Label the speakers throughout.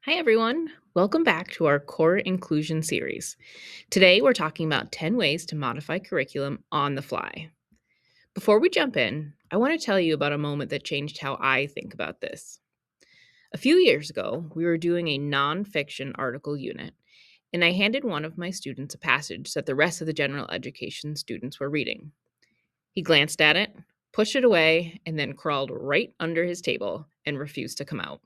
Speaker 1: Hi, everyone. Welcome back to our Core Inclusion series. Today, we're talking about 10 ways to modify curriculum on the fly. Before we jump in, I want to tell you about a moment that changed how I think about this. A few years ago, we were doing a nonfiction article unit, and I handed one of my students a passage that the rest of the general education students were reading. He glanced at it, pushed it away, and then crawled right under his table and refused to come out.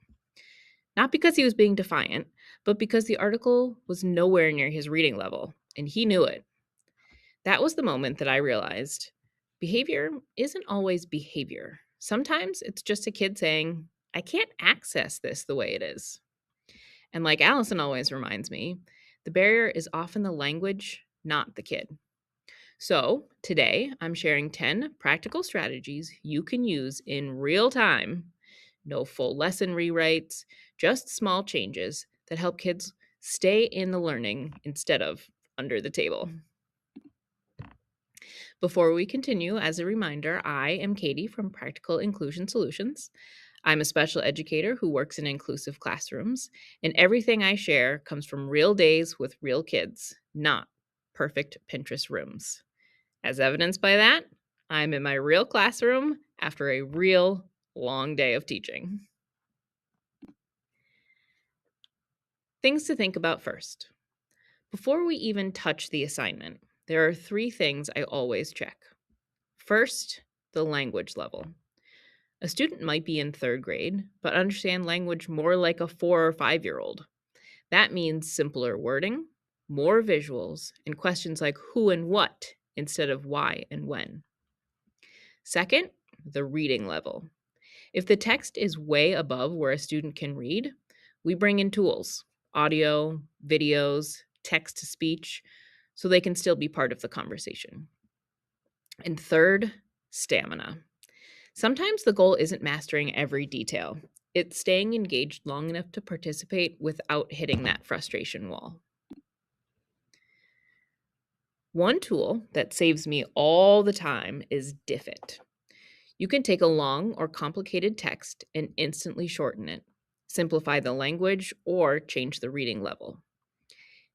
Speaker 1: Not because he was being defiant, but because the article was nowhere near his reading level, and he knew it. That was the moment that I realized behavior isn't always behavior. Sometimes it's just a kid saying, I can't access this the way it is. And like Allison always reminds me, the barrier is often the language, not the kid. So today, I'm sharing 10 practical strategies you can use in real time. No full lesson rewrites, just small changes that help kids stay in the learning instead of under the table. Before we continue, as a reminder, I am Katie from Practical Inclusion Solutions. I'm a special educator who works in inclusive classrooms, and everything I share comes from real days with real kids, not perfect Pinterest rooms. As evidenced by that, I'm in my real classroom after a real long day of teaching. Things to think about first. Before we even touch the assignment, there are 3 things I always check. First, the language level. A student might be in 3rd grade, but understand language more like a 4 or 5-year-old. That means simpler wording, more visuals, and questions like who and what instead of why and when. Second, the reading level. If the text is way above where a student can read, we bring in tools, audio, videos, text to speech, so they can still be part of the conversation. And third, stamina. Sometimes the goal isn't mastering every detail. It's staying engaged long enough to participate without hitting that frustration wall. One tool that saves me all the time is Diffit. You can take a long or complicated text and instantly shorten it, simplify the language, or change the reading level.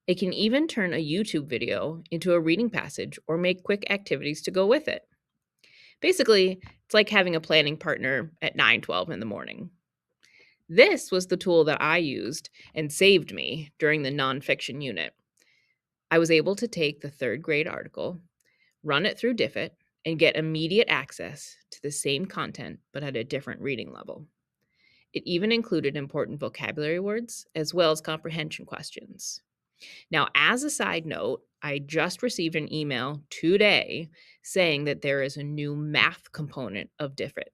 Speaker 1: It can even turn a YouTube video into a reading passage or make quick activities to go with it. Basically, it's like having a planning partner at 9:12 in the morning. This was the tool that I used and saved me during the nonfiction unit. I was able to take the 3rd grade article, run it through Diffit, and get immediate access to the same content but at a different reading level. It even included important vocabulary words as well as comprehension questions. Now, as a side note, I just received an email today saying that there is a new math component of Diffit.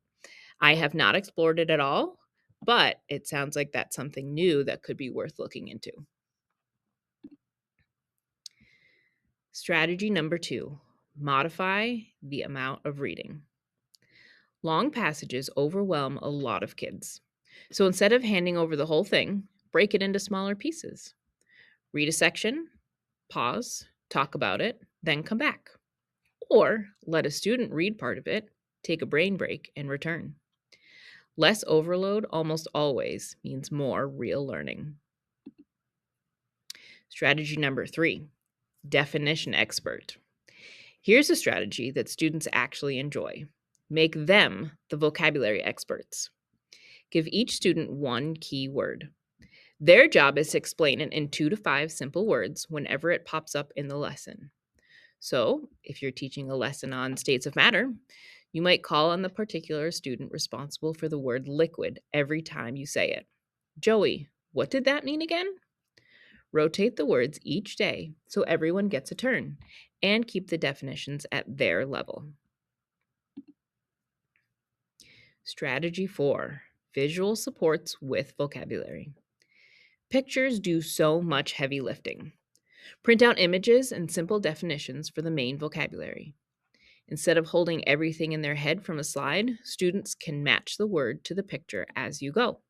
Speaker 1: I have not explored it at all, but it sounds like that's something new that could be worth looking into. Strategy number 2, modify the amount of reading. Long passages overwhelm a lot of kids. So instead of handing over the whole thing, break it into smaller pieces. Read a section, pause, talk about it, then come back. Or let a student read part of it, take a brain break, and return. Less overload almost always means more real learning. Strategy number 3, definition expert. Here's a strategy that students actually enjoy. Make them the vocabulary experts. Give each student one key word. Their job is to explain it in 2 to 5 simple words whenever it pops up in the lesson. So, if you're teaching a lesson on states of matter, you might call on the particular student responsible for the word liquid every time you say it. Joey, what did that mean again? Rotate the words each day so everyone gets a turn, and keep the definitions at their level. Strategy 4, visual supports with vocabulary. Pictures do so much heavy lifting. Print out images and simple definitions for the main vocabulary. Instead of holding everything in their head from a slide, students can match the word to the picture as you go.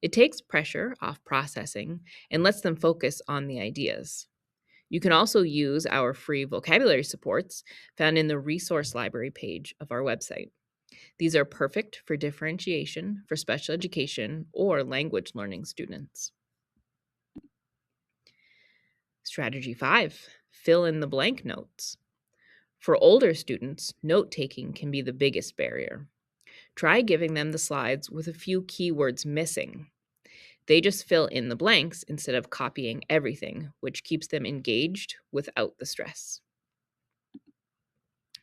Speaker 1: It takes pressure off processing and lets them focus on the ideas. You can also use our free vocabulary supports found in the resource library page of our website. These are perfect for differentiation for special education or language learning students. Strategy 5, fill in the blank notes. For older students, note taking can be the biggest barrier. Try giving them the slides with a few keywords missing. They just fill in the blanks instead of copying everything, which keeps them engaged without the stress.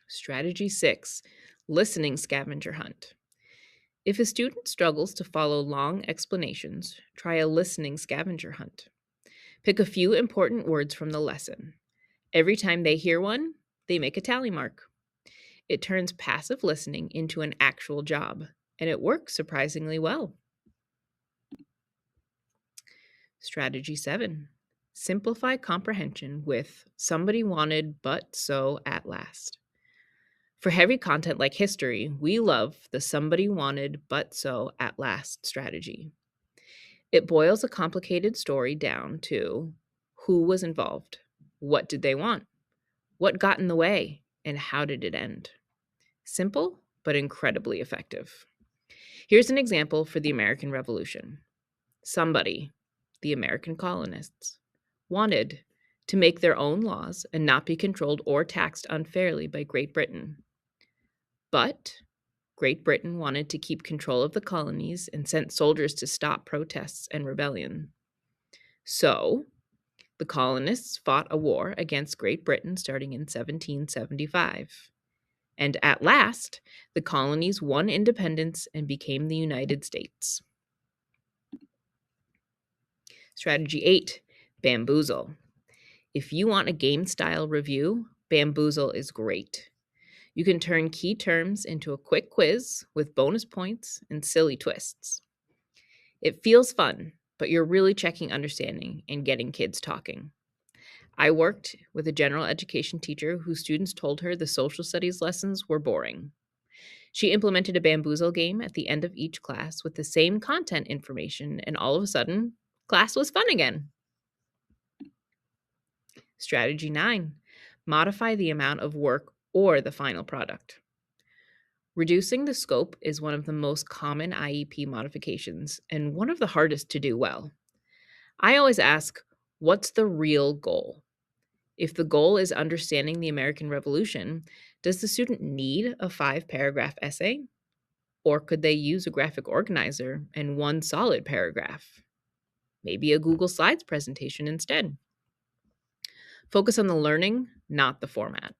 Speaker 1: Strategy 6, listening scavenger hunt. If a student struggles to follow long explanations, try a listening scavenger hunt. Pick a few important words from the lesson. Every time they hear one, they make a tally mark. It turns passive listening into an actual job, and it works surprisingly well. Strategy 7, simplify comprehension with somebody wanted but so at last. For heavy content like history, we love the somebody wanted but so at last strategy. It boils a complicated story down to who was involved, what did they want, what got in the way, and how did it end. Simple, but incredibly effective. Here's an example for the American Revolution. Somebody, the American colonists, wanted to make their own laws and not be controlled or taxed unfairly by Great Britain. But Great Britain wanted to keep control of the colonies and sent soldiers to stop protests and rebellion. So, the colonists fought a war against Great Britain starting in 1775. And at last, the colonies won independence and became the United States. Strategy 8, bamboozle. If you want a game-style review, bamboozle is great. You can turn key terms into a quick quiz with bonus points and silly twists. It feels fun, but you're really checking understanding and getting kids talking. I worked with a general education teacher whose students told her the social studies lessons were boring. She implemented a bamboozle game at the end of each class with the same content information, and all of a sudden, class was fun again. Strategy 9, modify the amount of work or the final product. Reducing the scope is one of the most common IEP modifications and one of the hardest to do well. I always ask, what's the real goal? If the goal is understanding the American Revolution, does the student need a 5-paragraph essay? Or could they use a graphic organizer and one solid paragraph? Maybe a Google Slides presentation instead. Focus on the learning, not the format.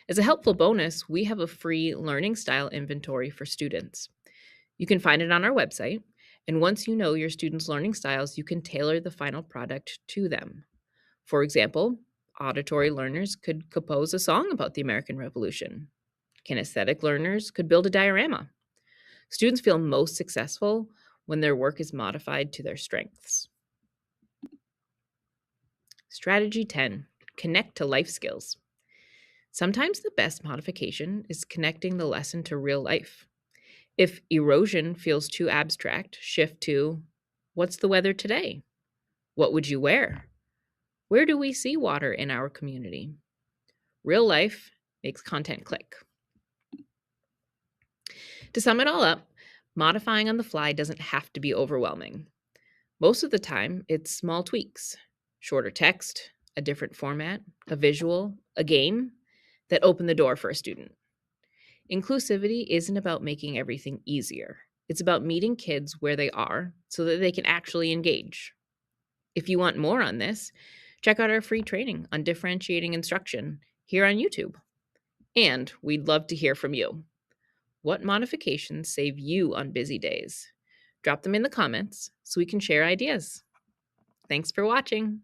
Speaker 1: As a helpful bonus, we have a free learning style inventory for students. You can find it on our website, and once you know your students' learning styles, you can tailor the final product to them. For example, auditory learners could compose a song about the American Revolution. Kinesthetic learners could build a diorama. Students feel most successful when their work is modified to their strengths. Strategy 10, connect to life skills. Sometimes the best modification is connecting the lesson to real life. If erosion feels too abstract, shift to, what's the weather today? What would you wear? Where do we see water in our community? Real life makes content click. To sum it all up, modifying on the fly doesn't have to be overwhelming. Most of the time, it's small tweaks, shorter text, a different format, a visual, a game that open the door for a student. Inclusivity isn't about making everything easier. It's about meeting kids where they are so that they can actually engage. If you want more on this, check out our free training on differentiating instruction here on YouTube. And we'd love to hear from you. What modifications save you on busy days? Drop them in the comments so we can share ideas. Thanks for watching.